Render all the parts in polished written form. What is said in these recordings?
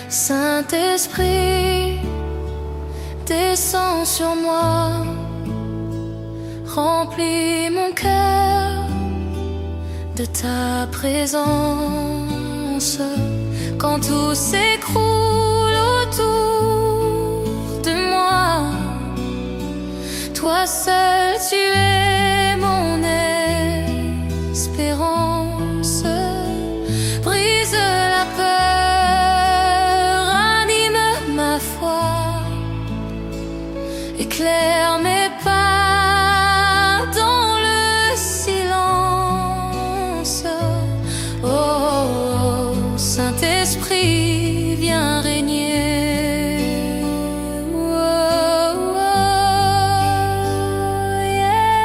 Saint-Esprit, descends sur moi, remplis mon cœur de ta présence. Quand tout s'écroule autour de moi, toi seul tu es mon espérance. Brise la peur, anime ma foi, éclaire mes pas dans le silence. Oh, Saint-Esprit, viens régner. Oh, oh, yeah.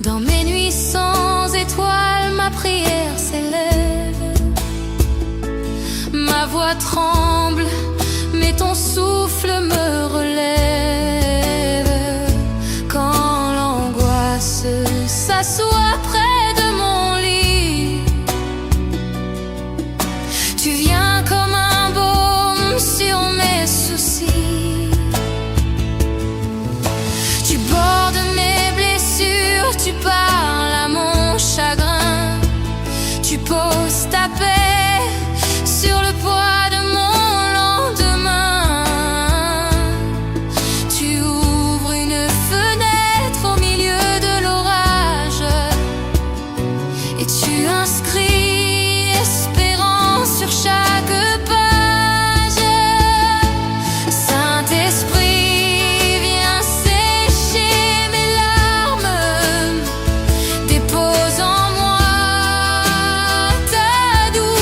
Dans mes nuits sans étoiles, ma prière s'élève. Ma voix tremble, mais ton souffle me relève. Quand l'angoisse s'assoit près de mon lit, tu viens comme un baume sur mes soucis. Tu bordes mes blessures, tu parles à mon chagrin. Tu poses ta paix sur le poids de mon lendemain. Tu ouvres une fenêtre au milieu de l'orage et tu inscris espérance sur chaque page. Saint-Esprit, viens sécher mes larmes, dépose en moi ta douce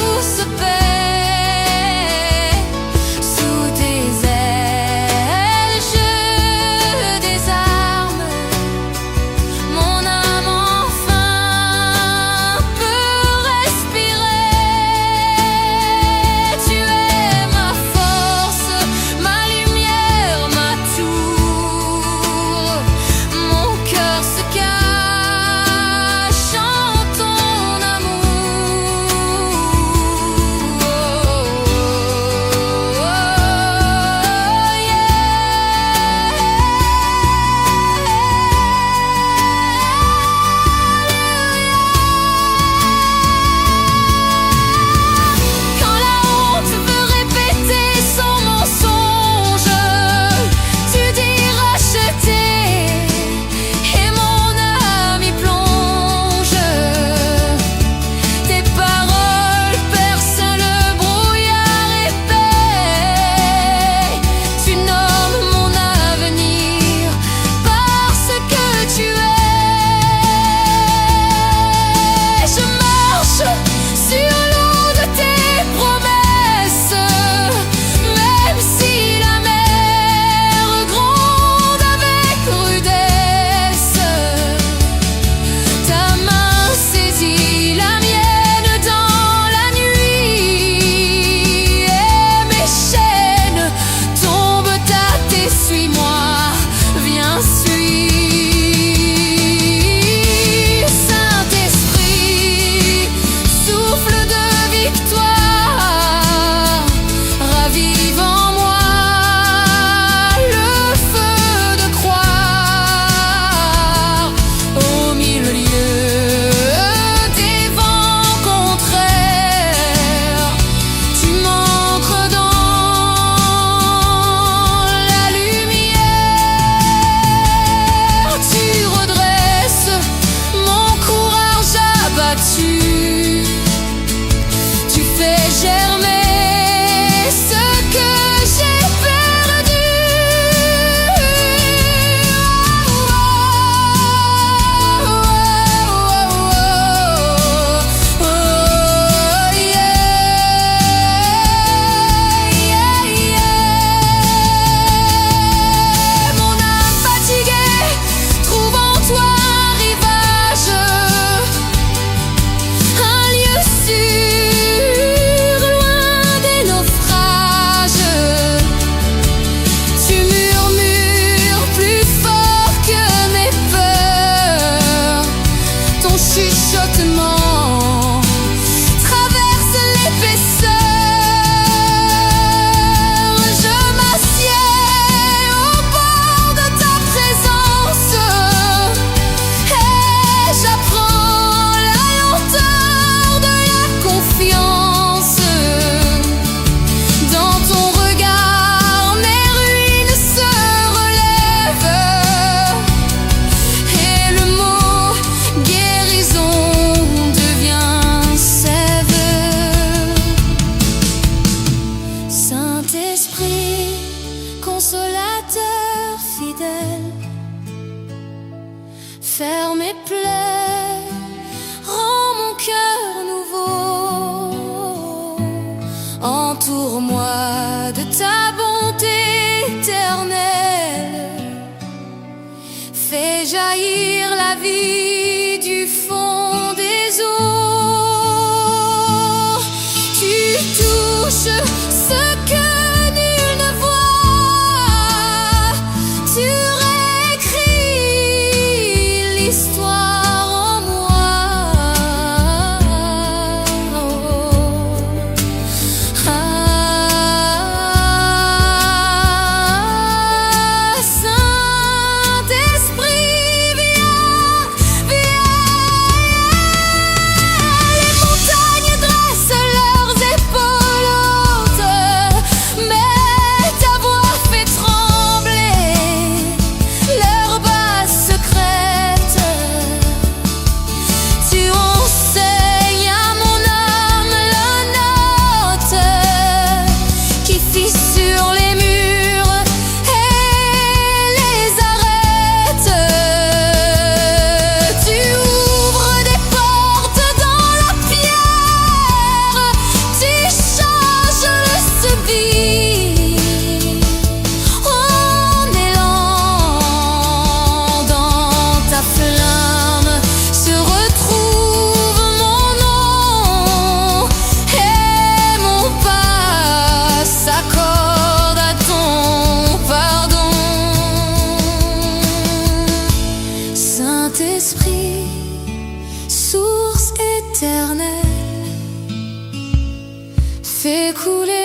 Fais couler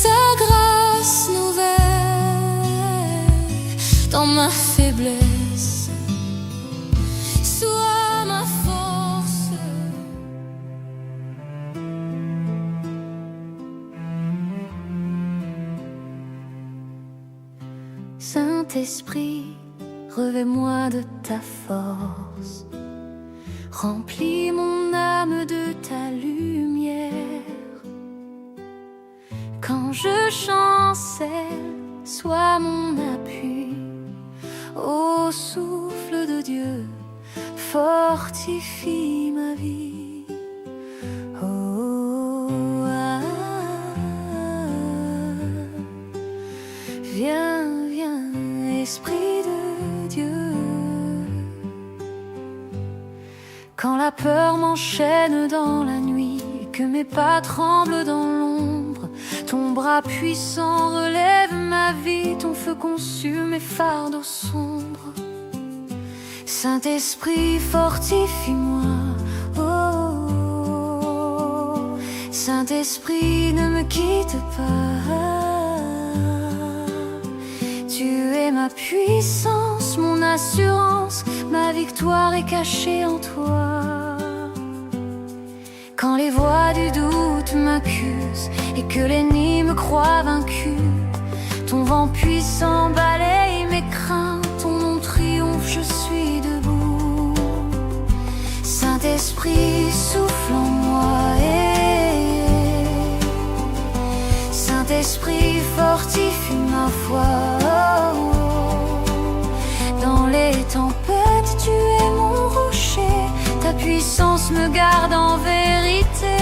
ta grâce nouvelle dans ma faiblesse, sois ma force. Saint-Esprit, revêt-moi de ta force, remplis mon âme de ta lumière. Quand je chancelle, sois mon appui. Ô souffle de Dieu, fortifie ma vie. Oh, viens, viens, Esprit de Dieu. Quand la peur m'enchaîne dans la nuit, que mes pas tremblent dans l'ombre, ton bras puissant relève ma vie, ton feu consume mes fardeaux sombres. Saint-Esprit, fortifie-moi. Oh, Saint-Esprit, ne me quitte pas. Tu es ma puissance, mon assurance, ma victoire est cachée en toi. Quand les voix du doute m'accusent et que l'ennemi me croit vaincu, ton vent puissant balaye mes craintes, ton nom triomphe, je suis debout. Saint-Esprit, souffle en moi, Saint-Esprit, fortifie ma foi. Dans les tempêtes, tu es mon rocher, ta puissance me garde en vérité.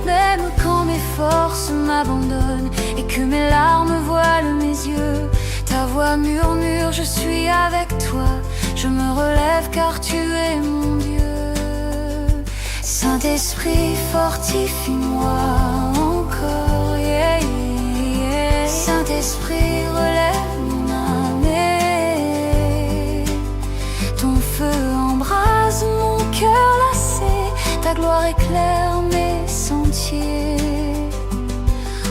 Même quand mes forces m'abandonnent et que mes larmes voilent mes yeux, ta voix murmure, je suis avec toi. Je me relève car tu es mon Dieu. Saint-Esprit, fortifie-moi encore, yeah, yeah. Saint-Esprit, relève mon âme, ton feu embrase mon cœur lassé, ta gloire éclaire mes sentiers.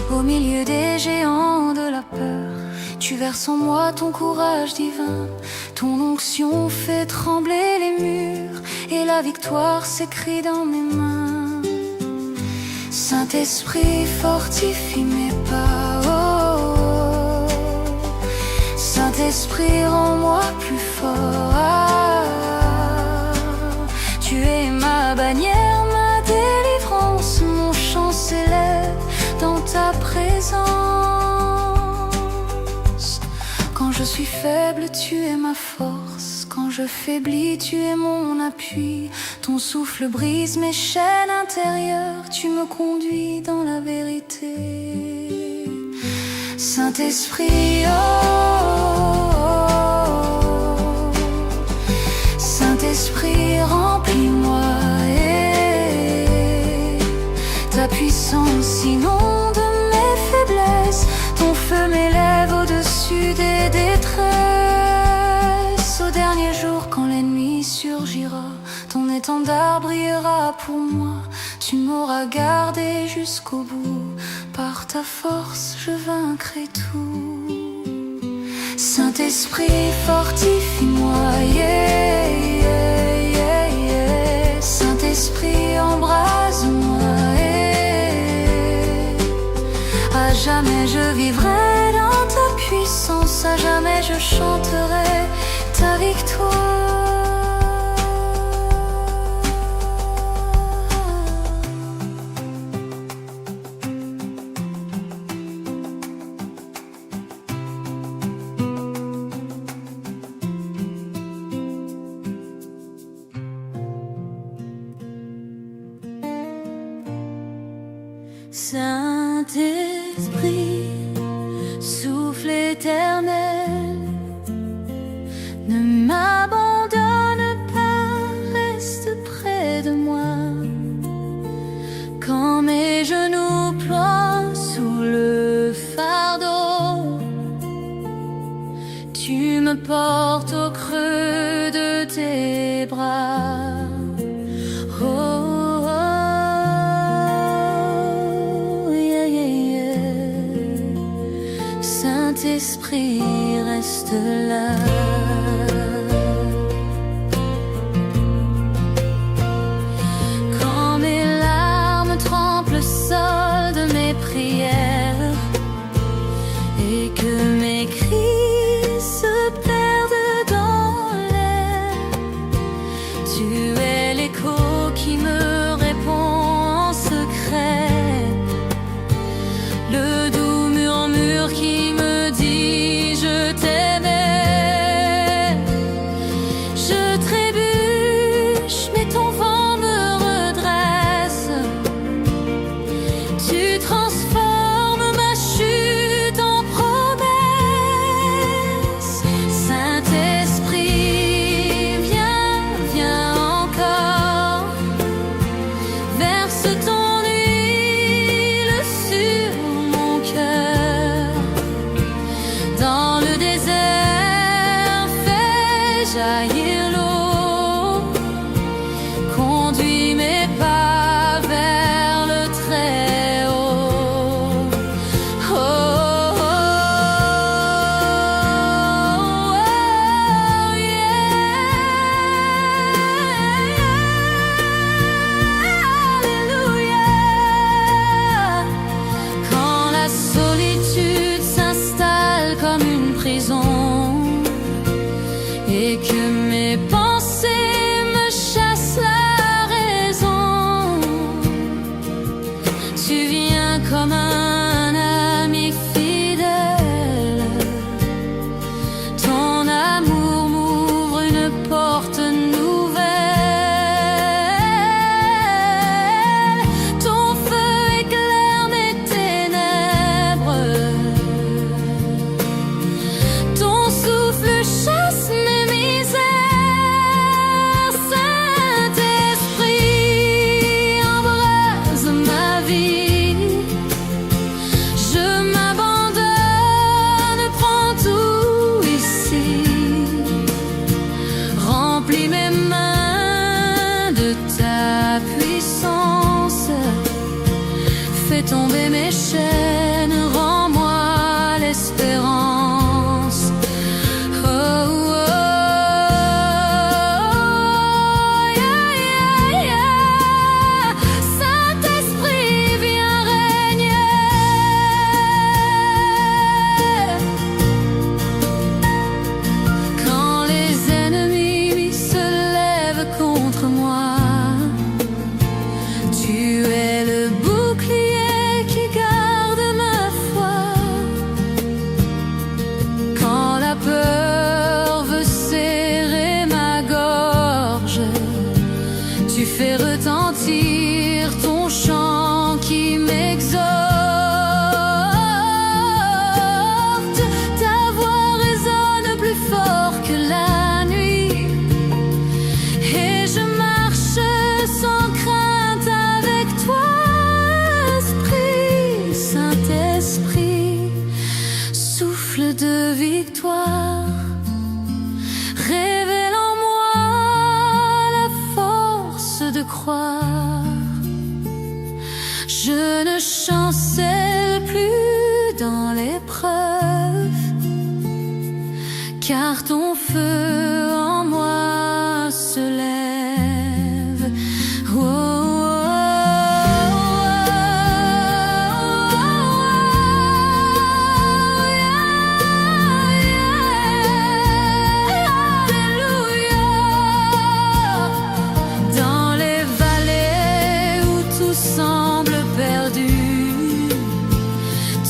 Au milieu des géants de la peur, tu verses en moi ton courage divin. Ton onction fait trembler les murs et la victoire s'écrit dans mes mains. Saint-Esprit, fortifie mes pas. Oh, Saint-Esprit, rends-moi plus fort. Tu es ma bannière, ma délivrance, mon chant s'élève dans ta présence. Quand je suis faible, tu es ma force. Quand je faiblis, tu es mon appui. Ton souffle brise mes chaînes intérieures, tu me conduis dans la vérité. Saint-Esprit, oh, Saint-Esprit, remplis-moi, ta puissance inonde mes faiblesses, ton feu m'élève au-dessus des détresses. Au dernier jour, quand l'ennemi surgira, ton étendard brillera pour moi. Tu m'auras gardé jusqu'au bout, par ta force je vaincrai tout. Saint-Esprit, fortifie-moi, yeah, yeah, yeah, yeah. Saint-Esprit, embrase-moi, à jamais je vivrai dans ta puissance, à jamais je chanterai ta victoire. Saint-Esprit, souffle éternel, ne m'abandonne pas, reste près de moi. Quand mes genoux ploient sous le fardeau, tu me portes au creux de tes bras. Oh, oh, oh. au-delà. Quand mes larmes trempent le sol de mes prières et que mes cris se perdent dans l'air, tu es l'écho qui me répond en secret, le doux murmure qui me dit je t'aimais. Je trébuche mais ton vent me redresse, tu transformes ma chute en promesse. Saint-Esprit, viens encore, verse ton huile sur mon cœur. Dans le désert, fais jaillir l'eau, conduis mes pas vers le Très-Haut. Oh, oh, oh, yeah. Alléluia. Quand la solitude s'installe comme une prison et que mes pensées me chassent la raison, tu viens comme un ami fidèle. Ton amour m'ouvre une porte nouvelle. Ton feu éclaire mes ténèbres. Ton souffle chasse mes misères. Saint-Esprit, embrase ma vie. Je m'abandonne, prends tout ici. Remplis mes mains de ta puissance. Fais tomber mes chaînes, rends-moi l'espérance. Oh, oh, yeah, yeah, yeah. Saint-Esprit, viens régner. Quand les ennemis se lèvent contre moi, tu es le bouclier qui garde ma foi. Quand la peur veut serrer ma gorge, tu fais retentir ton chant qui m'exhorte. Ta voix résonne plus fort que la nuit et je marche sans crainte avec toi, Esprit. Saint-Esprit, souffle de victoire, révèle en moi la force de croire. Je ne chancelle plus dans l'épreuve, car ton feu en moi se lève. Oh, oh, Alléluia. Dans les vallées où tout semble perdu,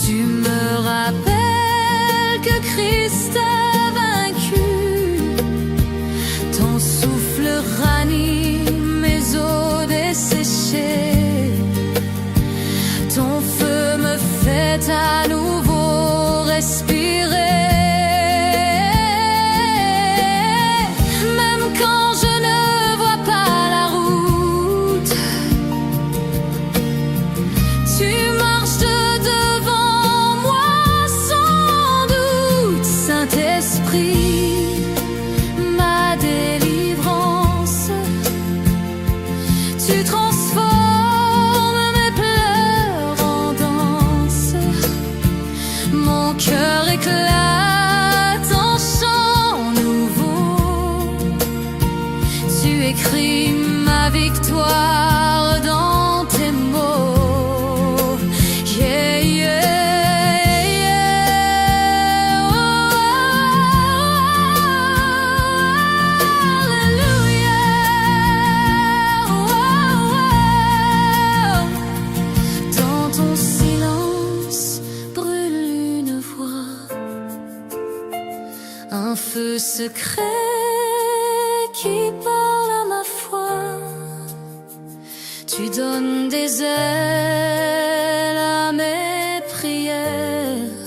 tu me rappelles que Christ a vaincu. Ton souffle ranime mes os desséchées. Ton feu me fait à nouveau respirer. Même quand je ne vois pas la route, tu marches devant moi sans doute. Saint-Esprit, ma délivrance, tu transformes mes pleurs en danse. Mon cœur éclate en chant. secret qui parle à ma foi. Tu donnes des ailes à mes prières.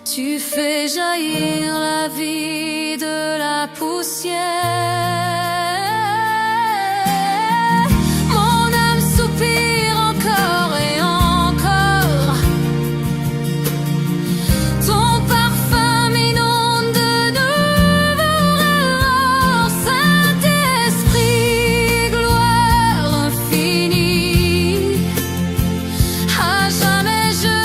Tu fais jaillir la vie de la poussière. Mon âme soupire encore et encore. Ton parfum m'inonde de nouveaux rêves. Saint-Esprit, gloire infinie, à jamais je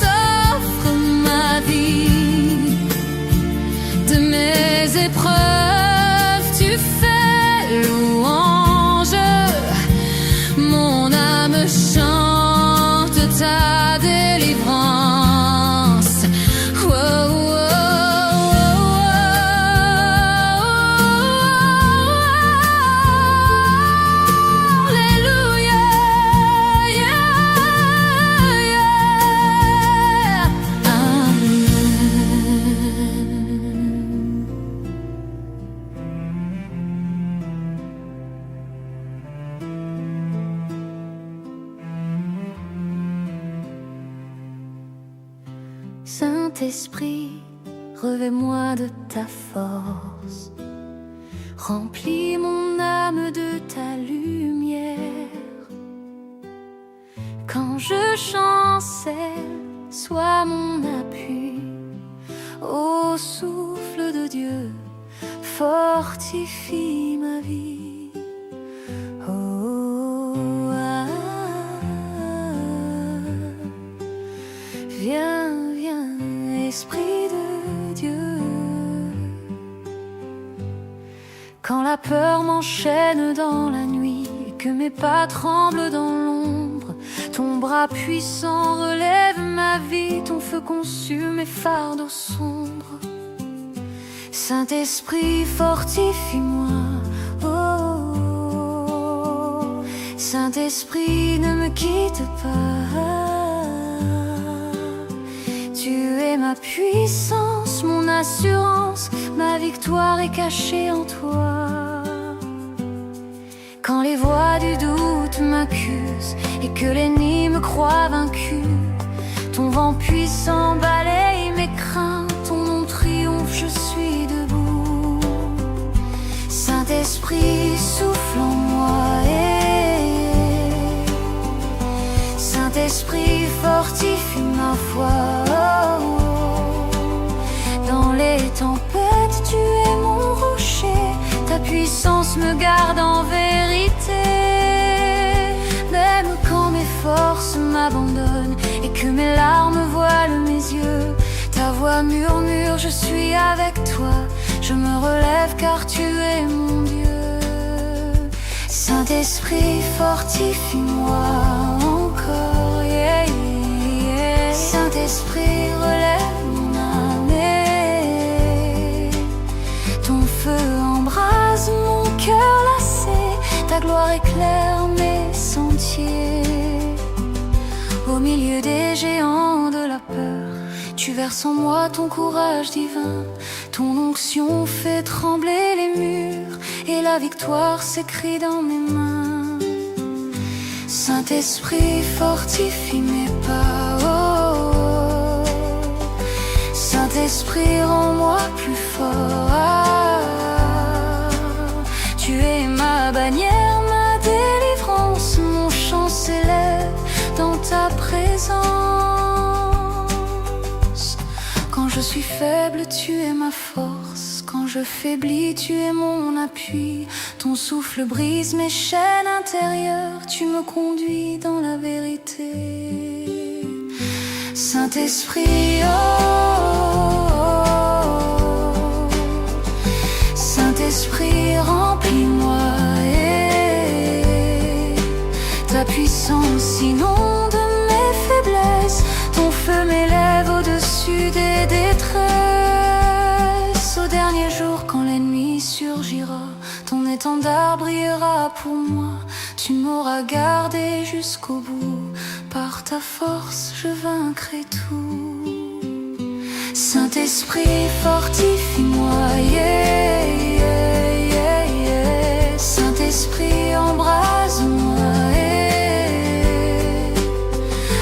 t'offre ma vie. De mes épreuves tu fais louange. Mon âme chante ta délivrance. Oh, oh, oh, oh. Alléluia, yeah, yeah. Amen. Saint-Esprit, revêt-moi de ta force. Remplis mon âme de ta lumière. Quand je chancelle, sois mon appui. Ô souffle de Dieu, fortifie ma vie. Oh, ah, viens, viens, Esprit de Dieu. Quand la peur m'enchaîne dans la nuit, que mes pas tremblent dans l'ombre, ton bras puissant relève ma vie, ton feu consume mes fardeaux sombres. Saint-Esprit, fortifie-moi. Oh, Saint-Esprit, ne me quitte pas. Tu es ma puissance, mon assurance, ma victoire est cachée en toi. Quand les voix du doute m'accusent et que l'ennemi me croit vaincu, ton vent puissant balaye mes craintes, ton nom triomphe, je suis debout. Saint-Esprit, souffle en moi. Saint-Esprit, fortifie ma foi. Dans les tempêtes, tu es mon rocher, ta puissance me garde en vérité. Même quand mes forces m'abandonnent et que mes larmes voilent mes yeux, ta voix murmure, je suis avec toi. Je me relève car tu es mon Dieu. Saint-Esprit, fortifie-moi encore. Yeah, yeah. Saint-Esprit, relève mon âme. Ton feu embrase mon cœur lassé, ta gloire éclaire mes sentiers. Au milieu des géants de la peur, tu verses en moi ton courage divin. Ton onction fait trembler les murs et la victoire s'écrit dans mes mains. Saint-Esprit, fortifie mes pas. Oh, Saint-Esprit, rends-moi plus fort. Ah, tu es ma bannière, ma délivrance, mon chant s'élève dans ta présence. Quand je suis faible, tu es ma force. Quand je faiblis, tu es mon appui. Ton souffle brise mes chaînes intérieures, tu me conduis dans la vérité. Saint-Esprit, oh, oh, oh. Saint-Esprit, remplis-moi. Ta puissance inonde mes faiblesses, ton feu m'élève au-dessus des détresses. Au dernier jour, quand l'ennemi surgira, ton étendard brillera pour moi. Tu m'auras gardé jusqu'au bout, par ta force je vaincrai tout. Saint-Esprit, fortifie-moi, yeah, yeah, yeah, yeah. Saint-Esprit, embrase-moi, yeah.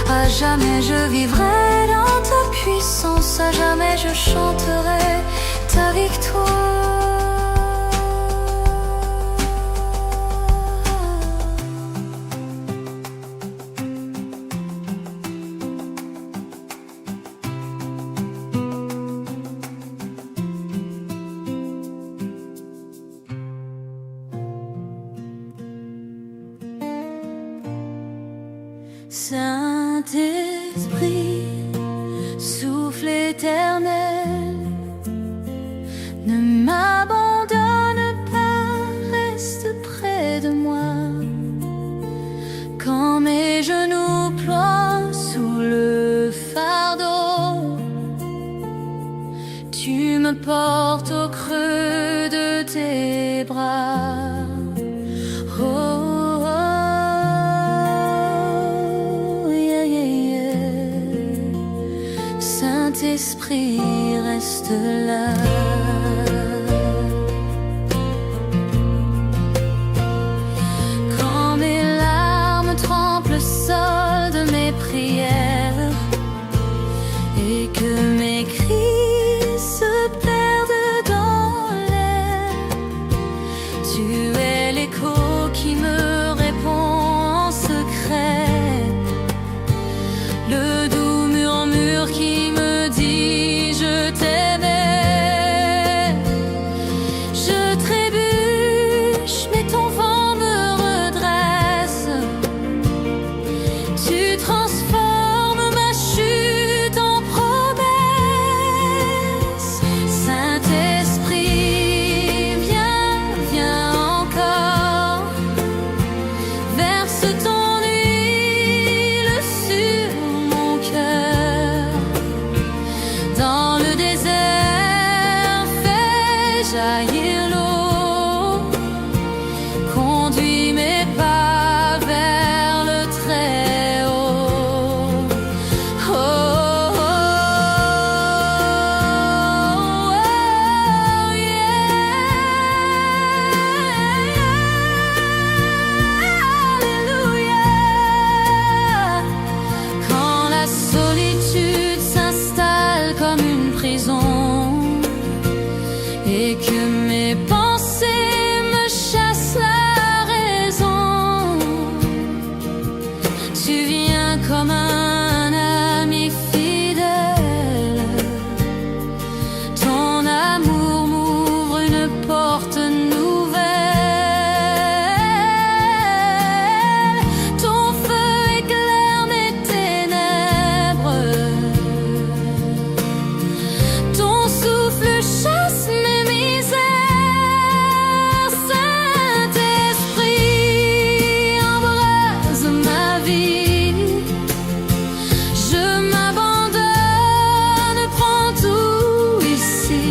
À jamais je vivrai dans ta puissance, à jamais je chanterai ta victoire. Saint-Esprit, souffle éternel, ne m'abandonne pas, reste près de moi. Quand mes genoux ploient sous le fardeau, tu me portes au creux de tes bras. Oh, Saint-Esprit, reste là. Quand mes larmes trempent le sol de mes prières et que mes cris se perdent dans l'air, tu es l'écho qui me répond en secret, le doux murmure qui me dit je t'aimais. Je trébuche, mais ton vent me redresse. Tu transformes ma chute en promesse. Saint-Esprit, viens, viens encore. Verse ton huile sur mon cœur. Dans le désert, fais jaillir l'eau. Conduis mes pas vers le Très-Haut. Oh, oh, oh, yeah. Alléluia. Quand la solitude s'installe comme une prison et que mes pensées me chassent la raison, tu viens comme un ami fidèle. Ton amour m'ouvre une porte nouvelle. Ton feu éclaire mes ténèbres. Ton souffle chasse mes misères. Saint-Esprit, embrase ma vie. Je m'abandonne, prends tout ici.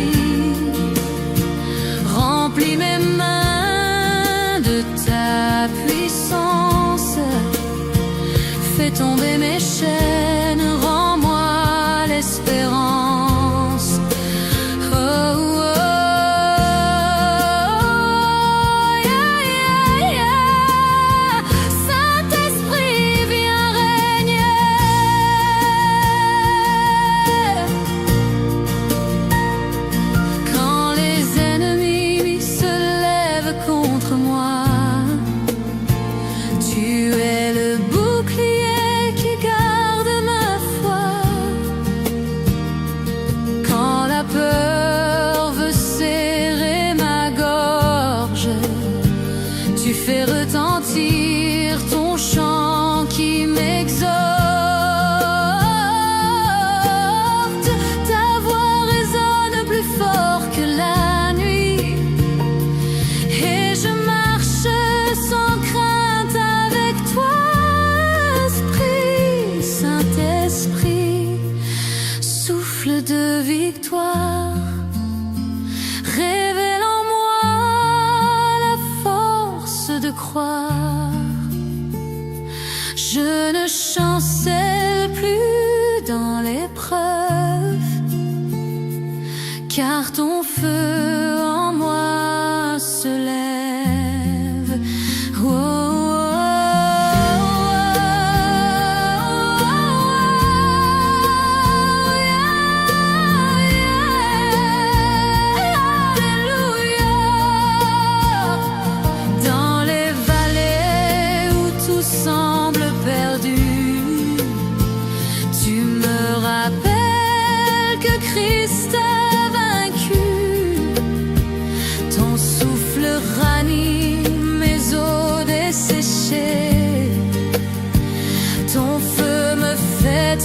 Remplis mes mains de ta puissance. Fais tomber mes chaînes, rends-moi l'espérance. Oh, oh, yeah, yeah, yeah. Saint-Esprit, viens régner. Quand les ennemis se lèvent contre moi, tu es le bouclier qui garde ma foi. Quand la peur veut serrer ma gorge, tu fais retentir ton chant qui m'exhorte. Ta voix résonne plus fort que la nuit, et je marche sans crainte avec toi, Esprit. Saint-Esprit, souffle de victoire, révèle en moi la force de croire. Je ne chancelle plus dans l'épreuve,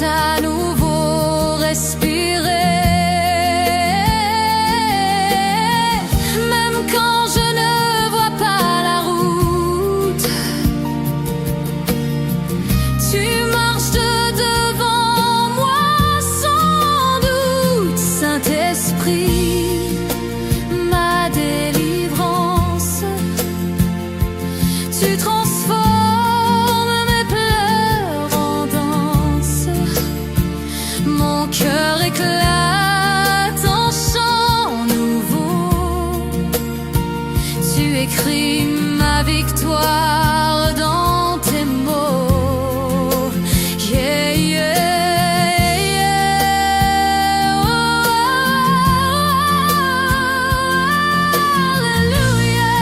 à nouveau respirer. Même quand je ne vois pas la route, tu marches devant moi sans doute. Saint-Esprit, ma délivrance, tu transformes mes pleurs en danse. Mon cœur éclate en chant nouveau. Tu écris ma victoire dans tes mots. Yeah, yeah, yeah. Oh, alléluia.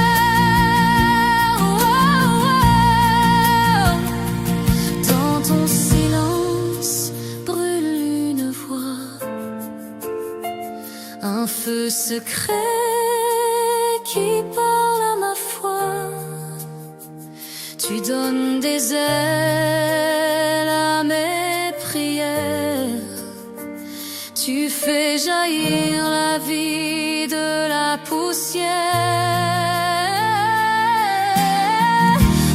Oh, dans ton silence brûle une voix, un feu secret qui parle à ma foi. Tu donnes des ailes à mes prières. Tu fais jaillir la vie de la poussière.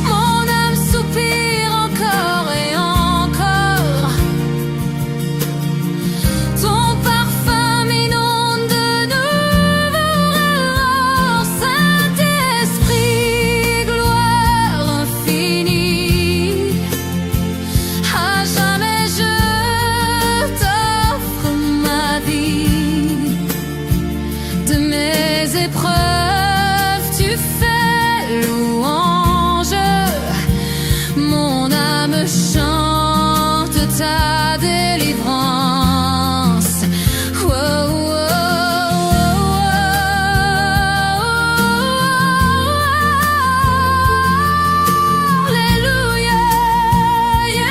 Mon âme soupire encore et encore. Ton parfum m'inonde de nouveau. Saint-Esprit, gloire infinie, à jamais je t'offre ma vie. De mes épreuves tu fais louange. Mon âme chante ta délivrance. Oh, oh, alléluia, yeah, yeah.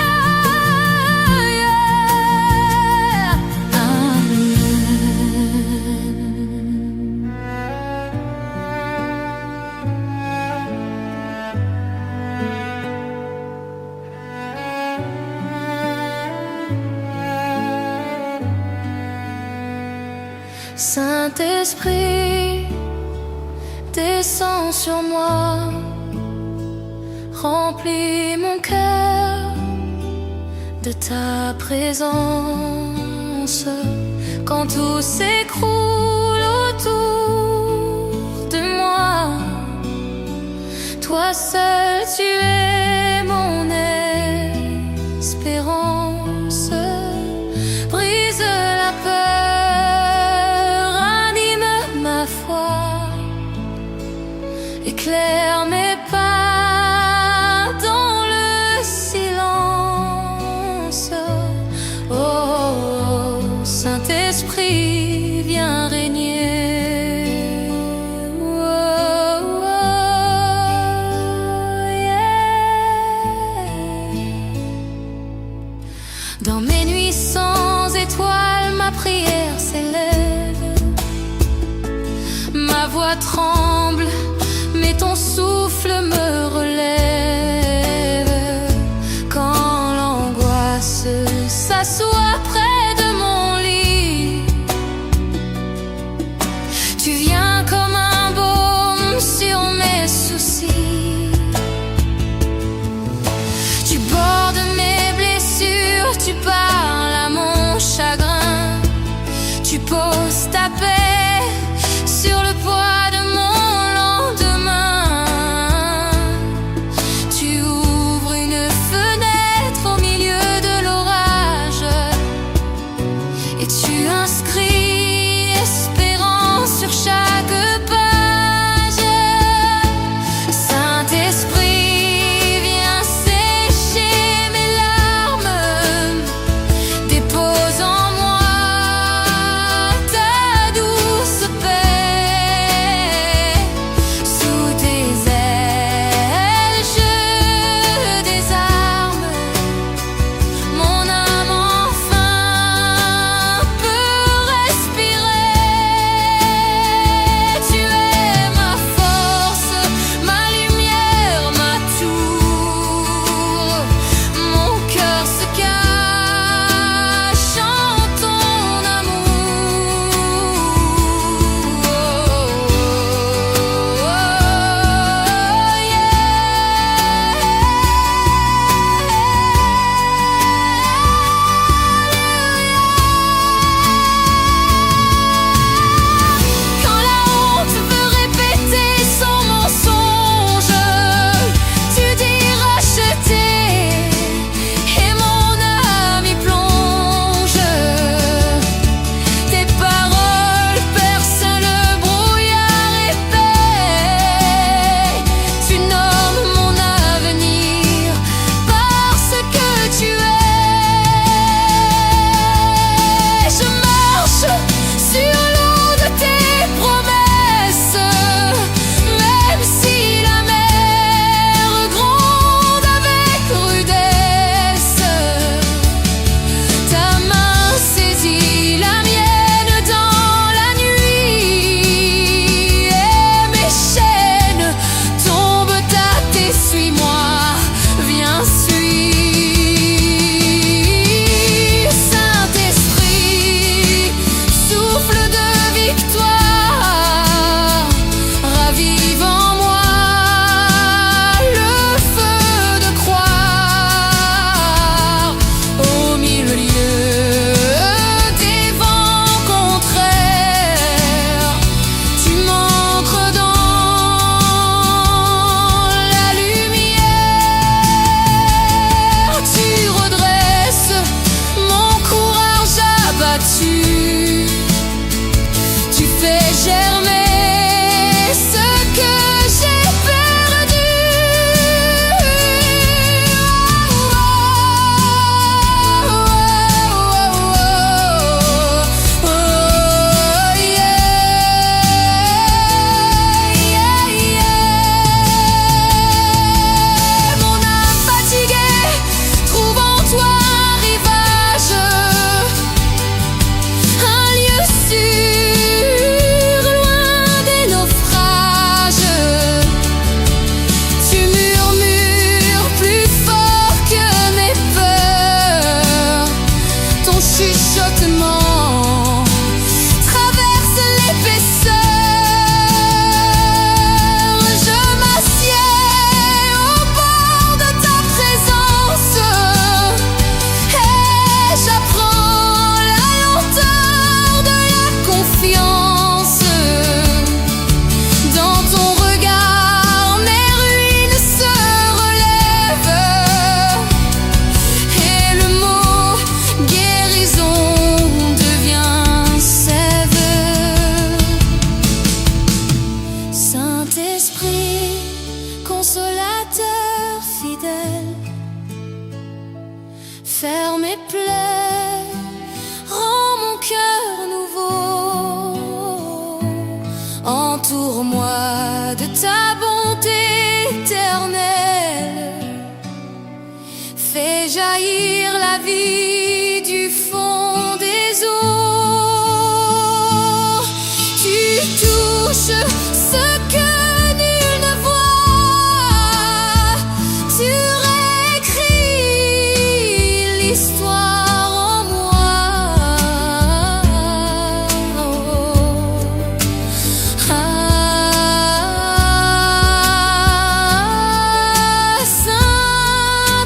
Saint-Esprit, descends sur moi, remplis mon cœur de ta présence. Quand tout s'écroule autour de moi, toi seul tu es mon espérance. Brise la peur, anime ma foi, éclaire mes pas dans le silence. Oh, oh, Saint-Esprit, viens régner. Oh, oh, yeah. Dans mes nuits sans étoiles, ma prière s'élève. Ma voix tremble, mais ton souffle me relève. Quand l'angoisse s'assoit près de mon lit, tu viens comme un baume sur mes soucis. Tu bordes mes blessures, tu parles à mon chagrin. Tu poses ta paix sur le poids de mon lendemain. Tu ouvres une fenêtre au milieu de l'orage et tu inscris espérance sur chaque page. Saint-Esprit, viens sécher mes larmes, dépose en moi ta Ouvre-moi de ta bonté éternelle, fais jaillir la vie du fond des eaux. Tu touches ce que nul ne voit, tu réécris l'histoire en moi.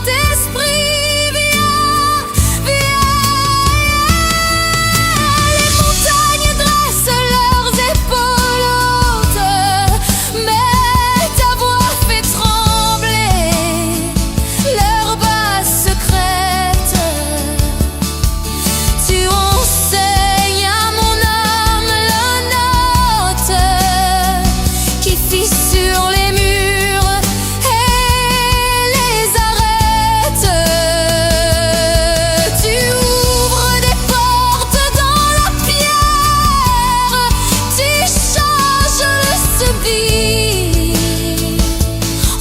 Saint-Esprit, viens, les montagnes dressent leurs épaules hautes, mais ta voix fait trembler leurs bases secrètes. Tu enseignes à mon âme la note qui fissure les murs et les arrête. Tu ouvres des portes dans la pierre, tu changes le subir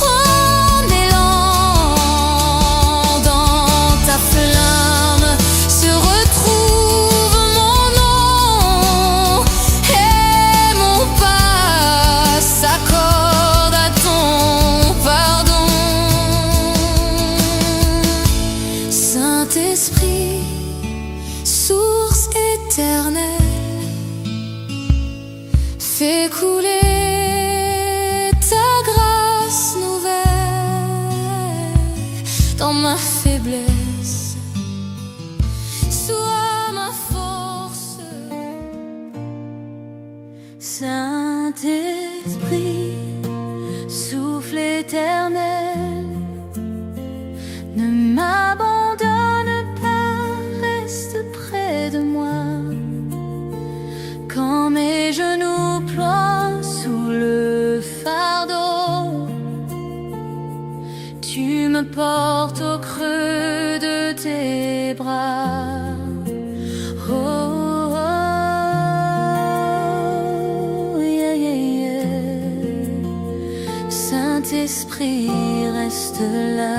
en mêlant dans ta flamme se retrouve mon nom et mon pas s'accorde à ton pardon. Saint-Esprit, source éternelle, fais couler ta grâce nouvelle dans ma faiblesse. Sois ma force. Saint-Esprit, souffle éternel, ne m'abandonne pas, reste près de moi. Quand mes genoux ploient sous le fardeau, tu me portes au creux de tes bras. Oh, oh, yeah, yeah, yeah. Saint-Esprit, reste là.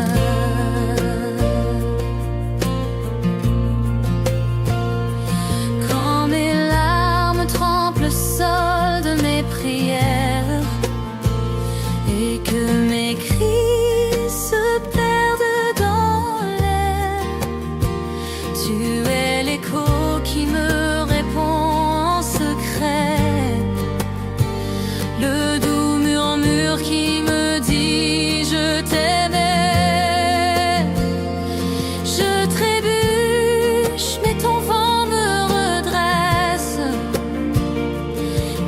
Quand mes larmes trempent le sol de mes prières et que mes cris se perdent dans l'air, tu es l'écho qui me répond en secret, le doux murmure qui me dit je t'aimais. Je trébuche, mais ton vent me redresse.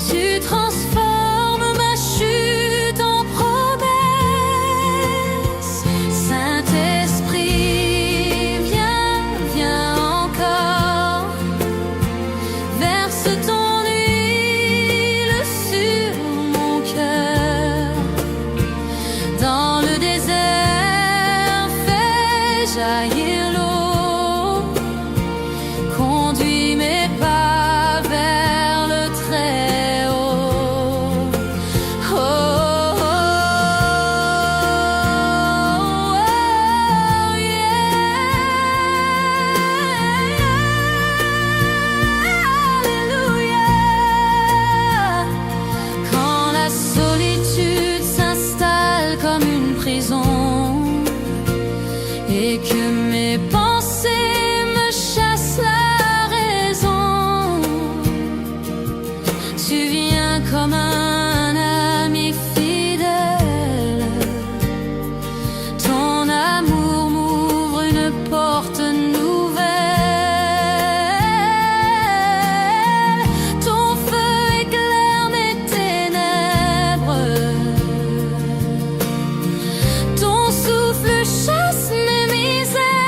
Tu transformes ma chute en promesse. Saint-Esprit, viens, viens encore. Verse ton huile sur mon cœur. Dans le désert, fais jaillir l'eau. Conduis mes pas vers le Très-Haut. Oh, oh, oh, yeah. Alléluia. Quand la solitude s'installe comme une prison et que mes pensées me chassent la raison, tu viens comme un ami fidèle. Ton amour m'ouvre une porte nouvelle. Ton feu éclaire mes ténèbres. Ton souffle chasse mes misères.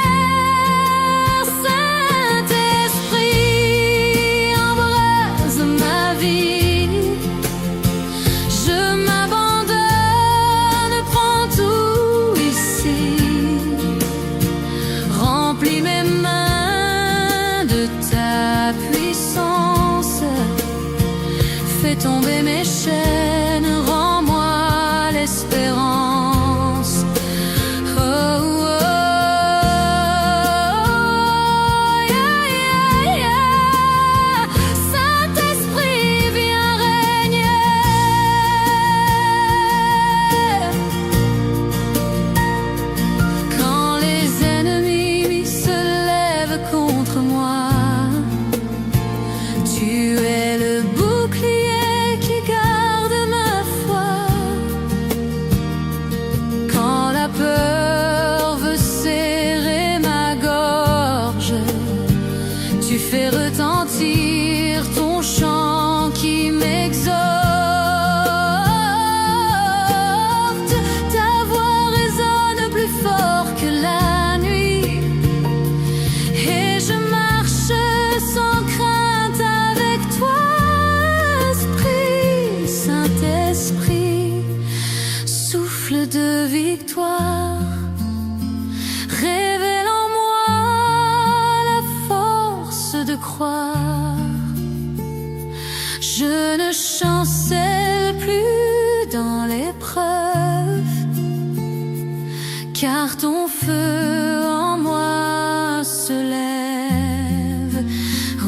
car ton feu en moi se lève.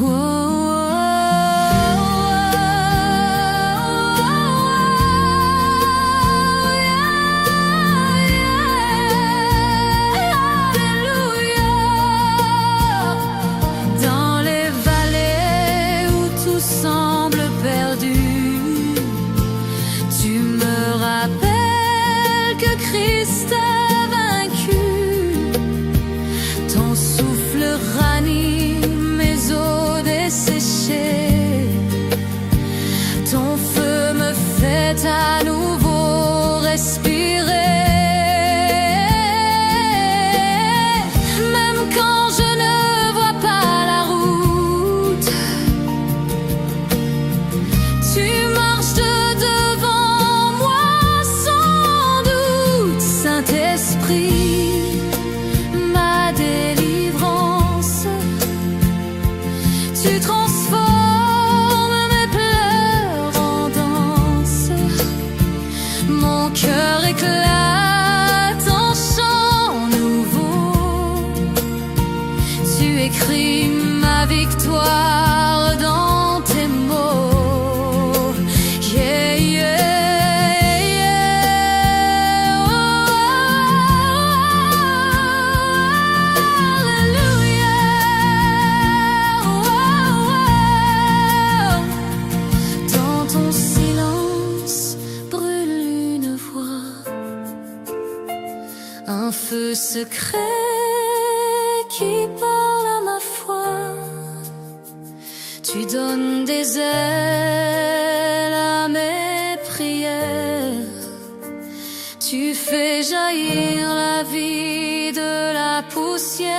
Oh, oh, Alléluia. Dans les vallées où tout semble perdu, tu me rappelles que Christ a vaincu. Ton souffle ranime mes os desséchés. Ton feu me fait à nouveau respirer. Même quand je ne vois pas la route, tu marches devant moi sans doute. Saint-Esprit, ma délivrance, tu transformes mes pleurs en danse. Mon cœur éclate en chant nouveau. Tu écris ma victoire dans tes mots. Yeah, yeah, yeah. Oh, Alléluia. Oh, dans ton silence brûle une voix, un feu secret qui parle à ma foi. Tu donnes des ailes à mes prières. Tu fais jaillir la vie de la poussière.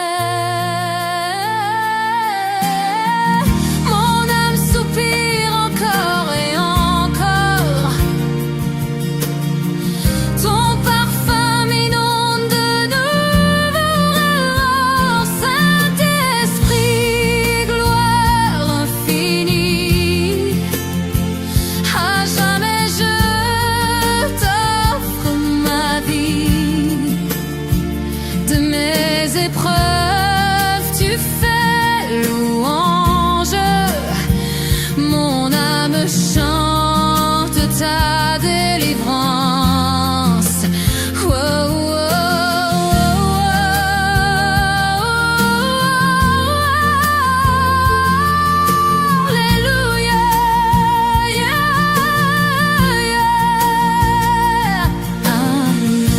Mon âme soupire encore et encore. Ton parfum m'inonde de nouveau. Saint-Esprit, gloire infinie. À jamais je t'offre ma vie. De mes épreuves tu fais louange. Mon âme chante ta délivrance. Oh, oh, oh, oh. Alléluia. Yeah, yeah. Amen.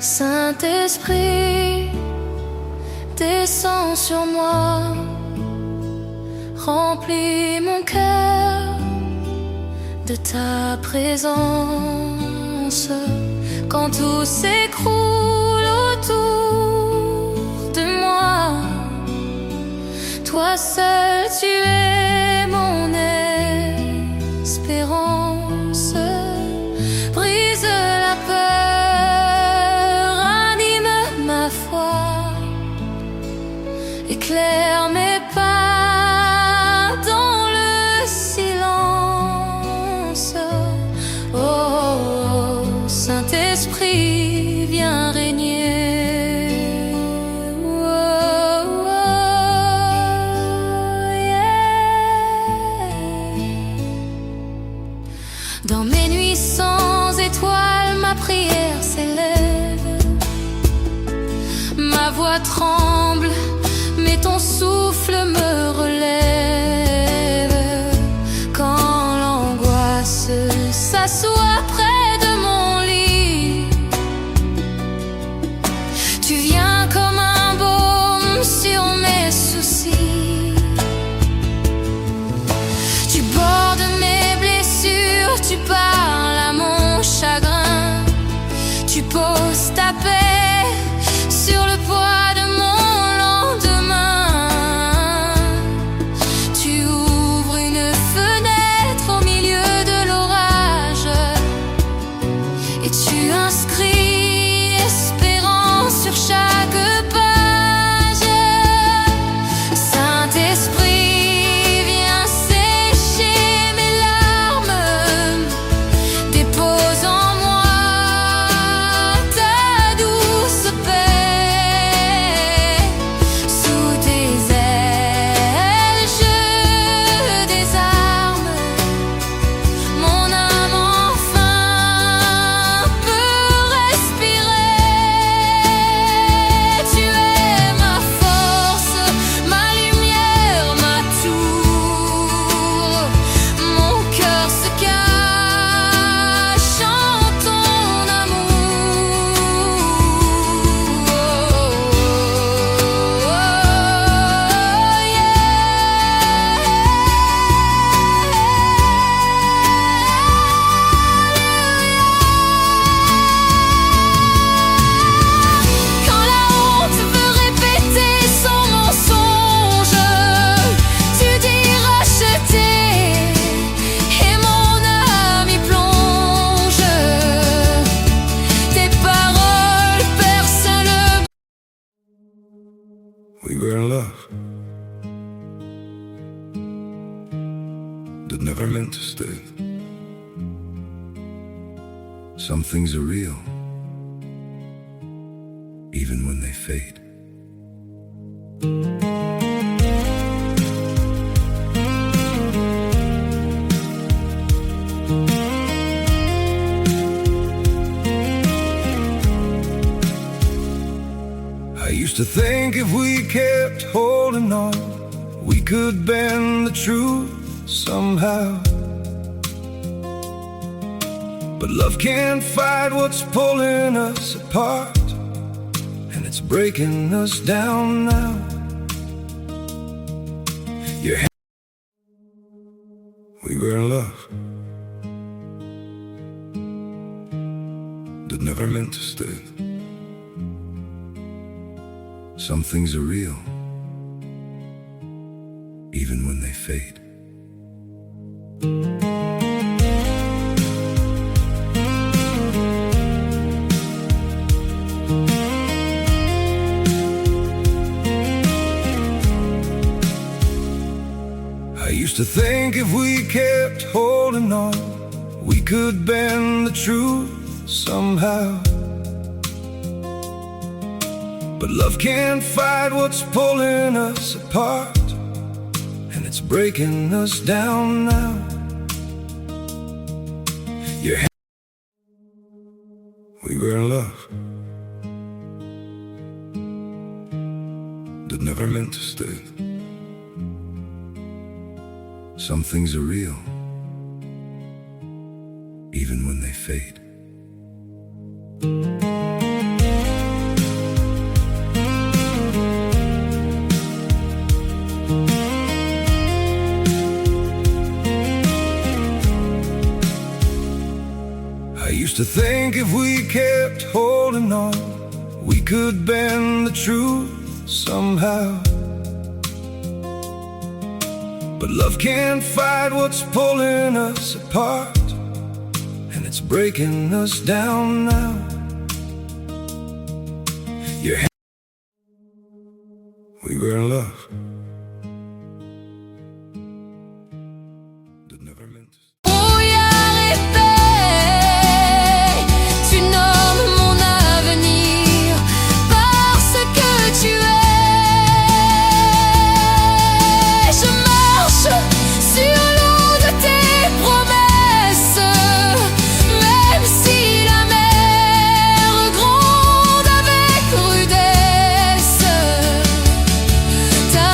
Saint-Esprit, descends sur moi, remplis mon cœur de ta présence. Quand tout s'écroule autour de moi, toi seul tu es mon espérance. Brise la peur, anime ma foi, éclaire mes pas dans le silence. Oh, oh, oh, Saint-Esprit, viens régner. Oh, oh, yeah. Dans mes nuits sans étoiles, ma prière s'élève. Ma voix tremble, mais ton souffle me relève. Quand l'angoisse s'assoit près de mon lit, tu viens comme un baume sur mes soucis. Tu bordes mes blessures, tu parles à mon chagrin. Tu poses ta paix sur le poids de mon lendemain. Tu ouvres une fenêtre au milieu de l'orage et tu inscris understood. Some things are real, even when they fade. I used to think if we kept holding on, we could bend the truth somehow. But love can't fight what's pulling us apart, and it's breaking us down now. We were in love that never meant to stay. Some things are real, even when they fade. I used to think if we kept holding on, we could bend the truth somehow. But love can't fight what's pulling us apart, and it's breaking us down now. We were in love that never meant to stay. Some things are real, even when they fade. I used to think if we kept holding on, we could bend the truth somehow. But love can't fight what's pulling us apart, and it's breaking us down now. We were in love that never meant to. Ta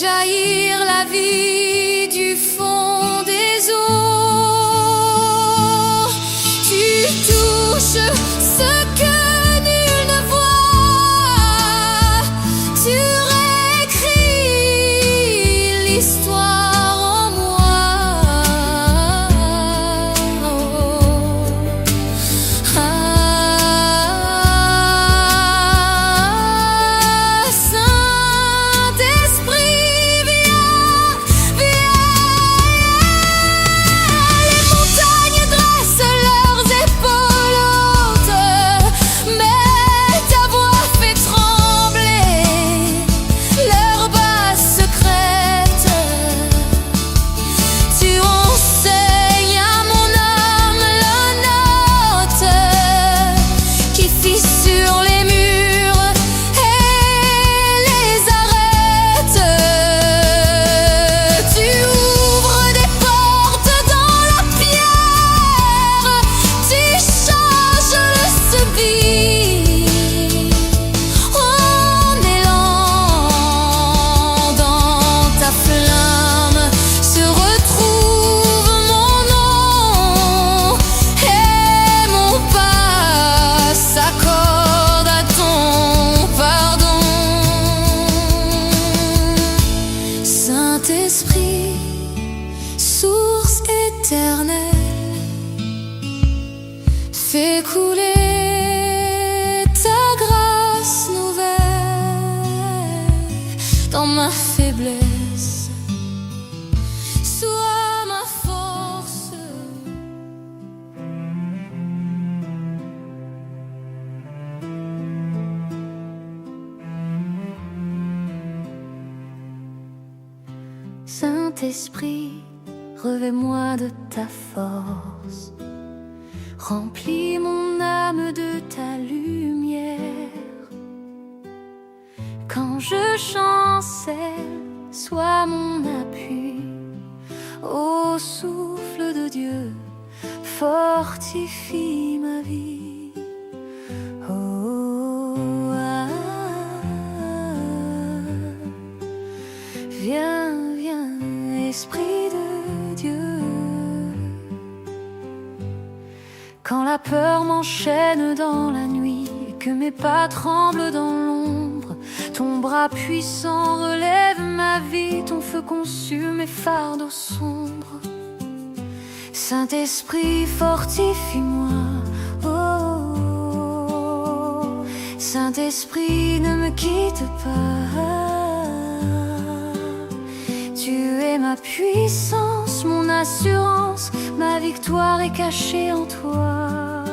jaillir la vie du fond des eaux. Tu touches ce que nul ne voit. Tu réécris l'histoire en moi. Saint-Esprit, viens, les montagnes dressent leurs épaules hautes, mais ta voix fait trembler leurs basses secrètes. Tu enseignes à mon âme la note qui fissure les murs et les arrête. Tu ouvres des portes dans la pierre, tu changes le subir en élan. Dans ta flamme se retrouve mon nom et mon pas s'accorde à ton pardon. Saint-Esprit, source éternelle, fais couler ta grâce nouvelle dans ma faiblesse. Sois ma force. Saint-Esprit, revêt-moi de ta force, remplis mon âme de ta lumière. Quand je chancelle, sois mon appui. Ô souffle de Dieu, fortifie ma vie. Oh, viens, viens, Esprit de Dieu. Quand la peur m'enchaîne dans la nuit et que mes pas tremblent dans l'ombre, ton bras puissant relève ma vie, ton feu consume mes fardeaux sombres. Saint-Esprit, fortifie-moi. Oh, Saint-Esprit, ne me quitte pas. Tu es ma puissance, mon assurance, ma victoire est cachée en toi.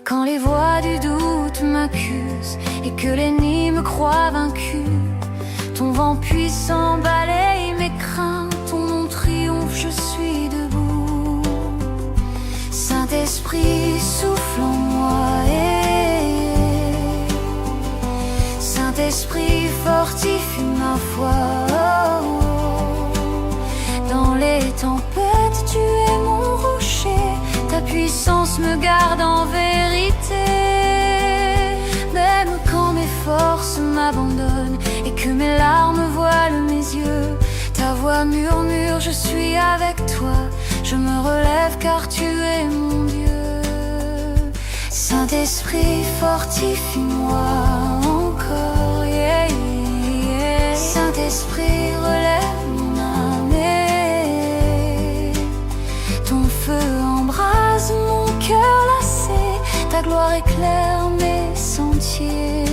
Quand les voix du doute m'accusent et que l'ennemi me croit vaincu, ton vent puissant balaye mes craintes, ton nom triomphe, je suis debout. Saint-Esprit, souffle en moi. Saint-Esprit, fortifie ma foi. Dans les tempêtes, tu es mon rocher, ta puissance me garde en vérité. Même quand mes forces m'abandonnent et que mes larmes voilent mes yeux, ta voix murmure, je suis avec toi. Je me relève car tu es mon Dieu. Saint-Esprit, fortifie-moi encore. Yeah, yeah. Saint-Esprit, relève mon âme. Ton feu embrase mon cœur lassé, ta gloire éclaire mes sentiers.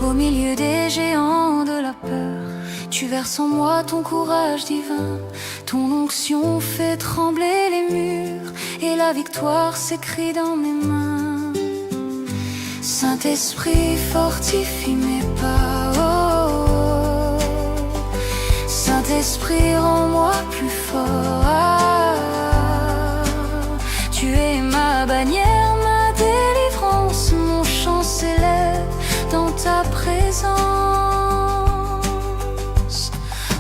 Au milieu des géants de la peur, tu verses en moi ton courage divin. Ton onction fait trembler les murs et la victoire s'écrit dans mes mains. Saint-Esprit, fortifie mes pas. Oh, Saint-Esprit, rends-moi plus fort. Tu es ma bannière, ma délivrance, mon chant s'élève dans ta présence.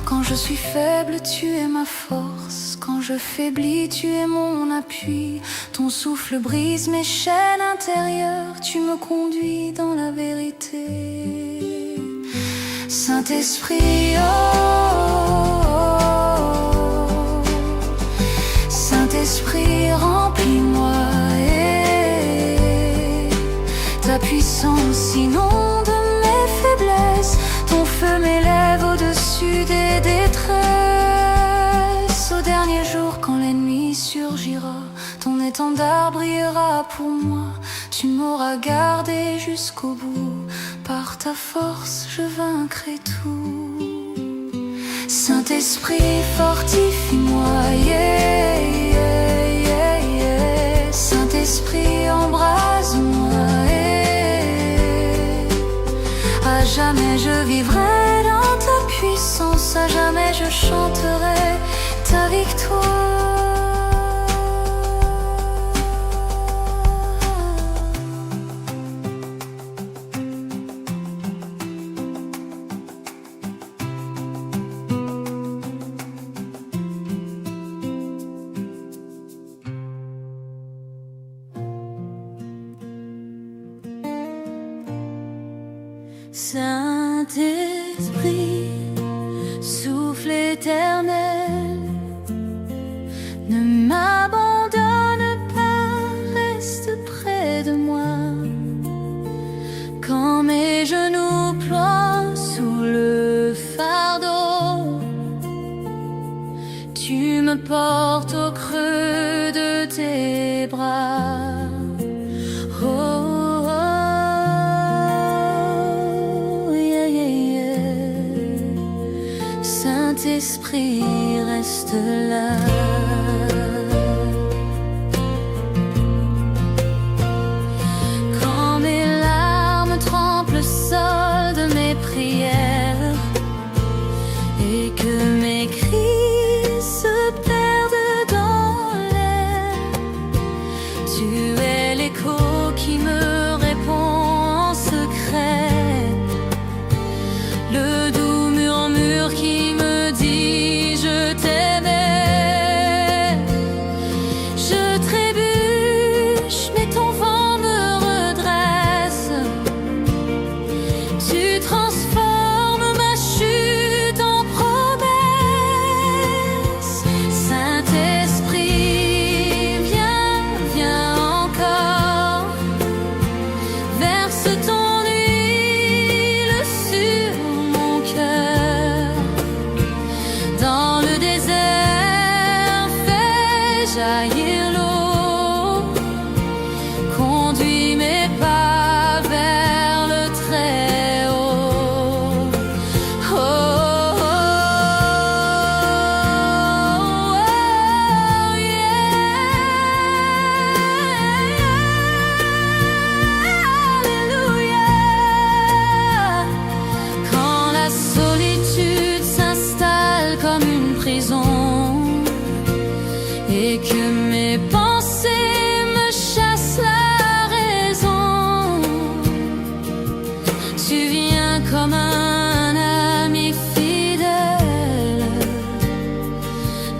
Quand je suis faible, tu es ma force. Quand je faiblis, tu es mon appui. Ton souffle brise mes chaînes intérieures, tu me conduis dans la vérité. Saint-Esprit, oh, Saint-Esprit, remplis-moi et ta puissance inonde mes faiblesses. Ton feu m'élève au-dessus des détresses. Au dernier jour, quand l'ennemi surgira, ton étendard brillera pour moi. Tu m'auras gardé jusqu'au bout. Par ta force, je vaincrai tout. Saint-Esprit, fortifie-moi, yeah, yeah, yeah, yeah. Saint-Esprit, embrase-moi, yeah. À jamais je vivrai dans ta puissance, à jamais je chanterai ta victoire. Saint-Esprit, souffle éternel, ne m'abandonne pas, reste près de moi. Quand mes genoux ploient sous le fardeau, tu me portes au creux de tes bras. Oh, Saint-Esprit, reste là. Quand mes larmes trempent le sol de mes prières et que mes cris se perdent dans l'air, tu es l'écho qui me répond en secret, le doux murmure qui me dit je t'aimais. Je trébuche, mais ton vent me redresse. Tu transformes ma chute en promesse. Saint-Esprit, viens, viens encore. Verse ton huile sur mon cœur. Dans le désert, fais jaillir l'eau. Conduis mes pas vers le Très-Haut. Oh, oh, oh, yeah. Alléluia. Quand la solitude s'installe comme une prison et que mes pensées me chassent la raison, tu viens comme un ami fidèle.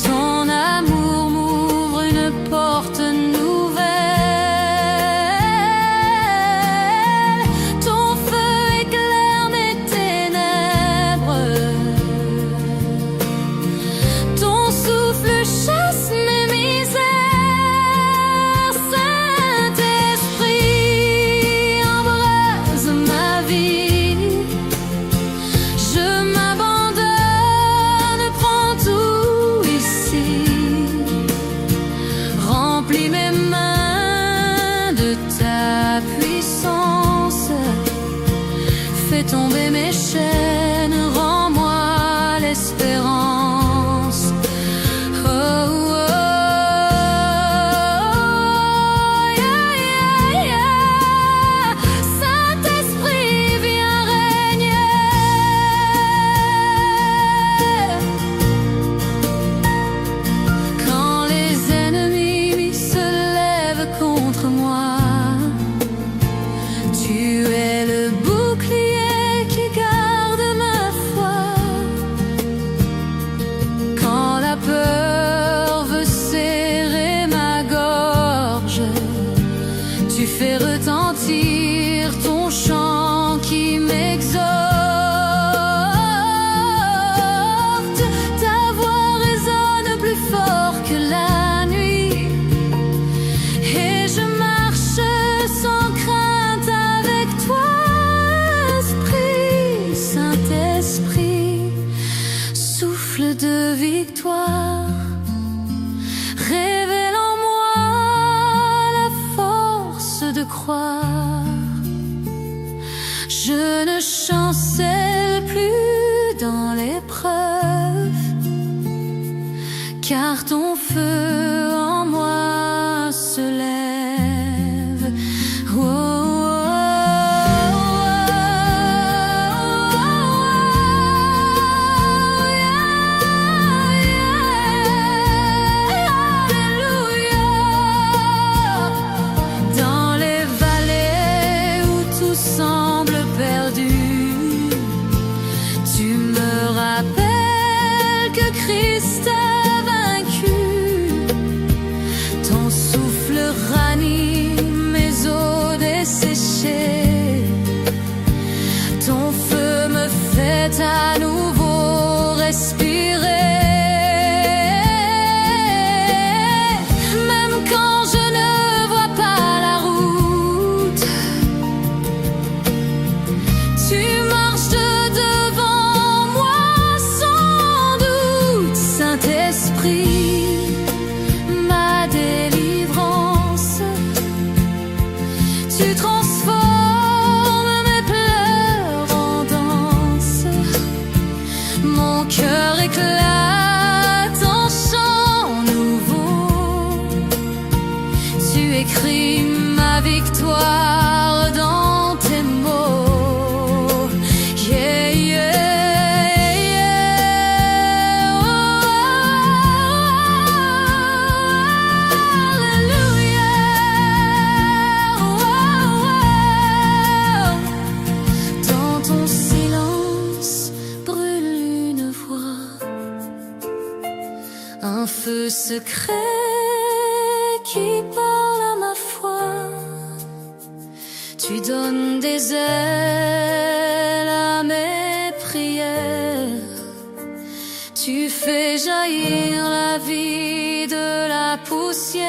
Ton amour m'ouvre une porte nouvelle. Ton feu éclaire mes ténèbres. Ton souffle chasse mes misères. Saint-Esprit, embrase ma vie. Je m'abandonne, prends tout ici. Remplis mes mains de ta puissance. Fais tomber mes chaînes, rends-moi l'espérance. Oh, oh, yeah, yeah, yeah. Saint-Esprit, viens régner. Quand les ennemis se lèvent contre moi, tu es le bouclier qui garde ma fait à nouveau respirer. Même quand je ne vois pas la route, tu marches devant moi sans doute. Saint-Esprit, ma délivrance, tu transformes mes pleurs en danse. Mon cœur éclate en chant nouveau. Tu écris ma victoire dans tes mots. Yeah, yeah, yeah. Oh, alléluia. Oh, dans ton silence brûle une voix, un feu secret qui parle à ma foi. Tu donnes des ailes à mes prières. Tu fais jaillir la vie de la poussière.